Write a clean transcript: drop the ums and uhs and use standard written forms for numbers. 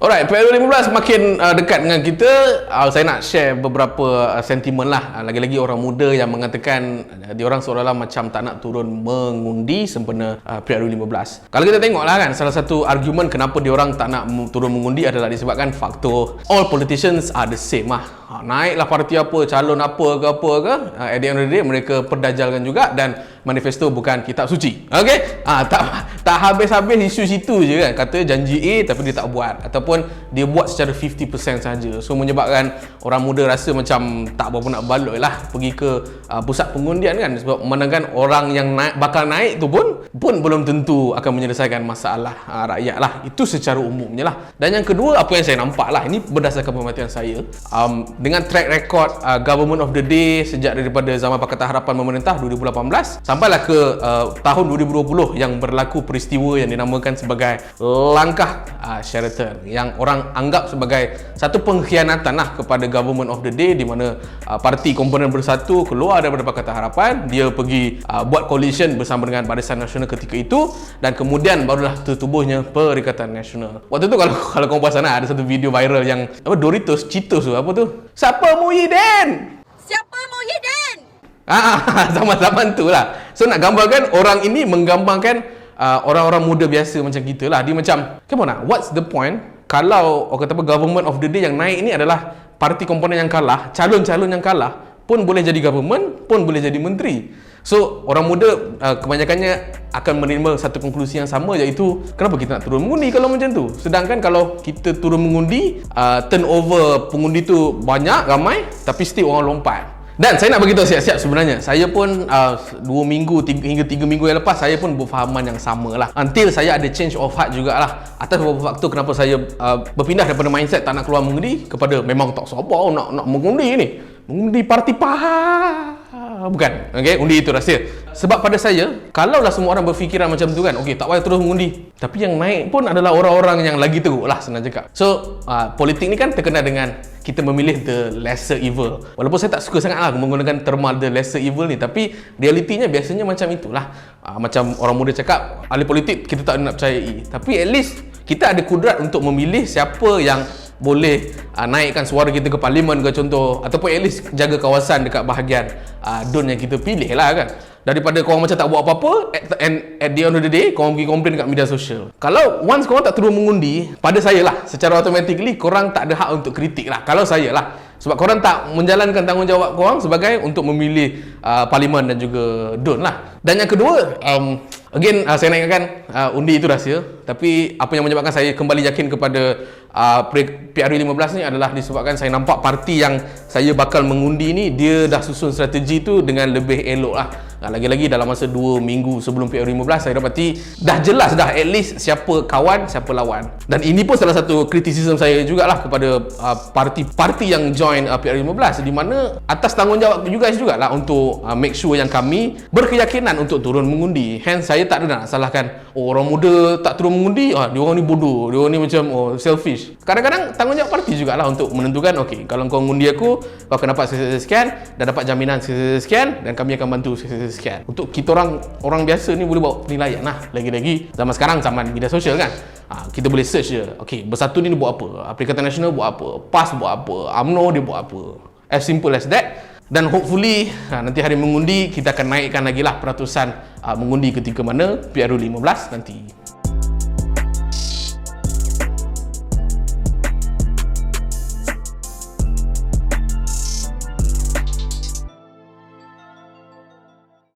Alright, PRU15 makin dekat dengan kita. Saya nak share beberapa sentimen lah. Lagi-lagi orang muda yang mengatakan diorang seolah-olah macam tak nak turun mengundi sempena PRU15. Kalau kita tengok lah kan, salah satu argumen kenapa diorang tak nak turun mengundi adalah disebabkan faktor all politicians are the same lah. Naiklah parti apa, calon apa ke, at the end of the day mereka perdajalkan juga, dan manifesto bukan kitab suci. Okay? Tak habis-habis isu situ je kan. Kata janji A tapi dia tak buat, ataupun dia buat secara 50% saja. So menyebabkan orang muda rasa macam tak berapa nak balik lah pergi ke pusat pengundian kan, sebab memandangkan orang yang bakal naik tu pun belum tentu akan menyelesaikan masalah rakyat lah. Itu secara umumnya lah. Dan yang kedua, apa yang saya nampak lah, ini berdasarkan perhatian saya, dengan track record government of the day sejak daripada zaman Pakatan Harapan memerintah 2018 sampailah ke tahun 2020 yang berlaku peristiwa yang dinamakan sebagai langkah Sheraton, yang orang anggap sebagai satu pengkhianatan lah kepada government of the day, di mana parti komponen bersatu keluar daripada Pakatan Harapan, dia pergi buat coalition bersama dengan Barisan Nasional ketika itu, dan kemudian barulah tertubuhnya Perikatan Nasional. Waktu tu kalau kau perasan ada satu video viral yang Doritos, Cheetos tu, apa tu? Siapa Muhyiddin? Siapa Muhyiddin? Zaman-zaman tu lah. So nak gambarkan, orang ini menggambarkan orang-orang muda biasa macam kita lah. Dia macam, come on lah, what's the point kalau orang kata apa, government of the day yang naik ni adalah parti komponen yang kalah, calon-calon yang kalah pun boleh jadi government, pun boleh jadi menteri. So orang muda kebanyakannya akan menerima satu konklusi yang sama, iaitu kenapa kita nak turun mengundi kalau macam tu. Sedangkan kalau kita turun mengundi, turnover pengundi tu banyak, ramai, tapi still orang lompat. Dan saya nak beritahu siap-siap, sebenarnya saya pun 2 minggu hingga 3 minggu yang lepas, saya pun berfahaman yang sama lah. Until saya ada change of heart jugalah atas beberapa faktor kenapa saya berpindah daripada mindset tak nak keluar mengundi kepada memang tak sabar nak mengundi ni. Mengundi parti bukan, okay? Undi itu rahsia. Sebab pada saya, kalaulah semua orang berfikiran macam tu kan, okay, tak payah terus mengundi, tapi yang naik pun adalah orang-orang yang lagi teruk lah, senang cakap. So politik ni kan terkenal dengan kita memilih the lesser evil. Walaupun saya tak suka sangat lah menggunakan terma the lesser evil ni, tapi realitinya biasanya macam itulah. Macam orang muda cakap, ahli politik kita tak nak percayai, tapi at least kita ada kudrat untuk memilih siapa yang boleh naikkan suara kita ke parlimen ke contoh, ataupun at least jaga kawasan dekat bahagian DUN yang kita pilih lah kan, daripada korang macam tak buat apa-apa, at the end of the day korang pergi komplain dekat media sosial. Kalau once korang tak turun mengundi, pada saya lah, secara automatically korang tak ada hak untuk kritik lah, kalau saya lah, sebab korang tak menjalankan tanggungjawab korang sebagai untuk memilih parlimen dan juga DUN lah. Dan yang kedua, again, saya nak ingatkan, undi itu rahsia, tapi apa yang menyebabkan saya kembali yakin kepada PRU15 ni adalah disebabkan saya nampak parti yang saya bakal mengundi ni, dia dah susun strategi tu dengan lebih elok lah. Lagi-lagi dalam masa 2 minggu sebelum PRU15, saya dapati dah jelas dah at least siapa kawan, siapa lawan. Dan ini pun salah satu kritisism saya jugalah kepada parti-parti yang join PRU15, di mana atas tanggungjawab you guys jugalah untuk make sure yang kami berkeyakinan untuk turun mengundi. Hence saya tak ada nak salahkan orang muda tak turun mengundi, dia orang ni bodoh, dia orang ni macam selfish. Kadang-kadang tanggungjawab parti jugalah untuk menentukan, okey, kalau kau mengundi aku, kau akan dapat sekian dan dapat jaminan sekian, dan kami akan bantu sekian. Untuk kita orang biasa ni boleh bawa penilaian lah. Lagi-lagi zaman sekarang, zaman media sosial kan, kita boleh search je, okey, Bersatu ni dia buat apa, Perikatan Nasional buat apa, PAS buat apa, UMNO dia buat apa. As simple as that. Dan hopefully nanti hari mengundi kita akan naikkan lagi lah peratusan mengundi ketika mana PRU15 nanti.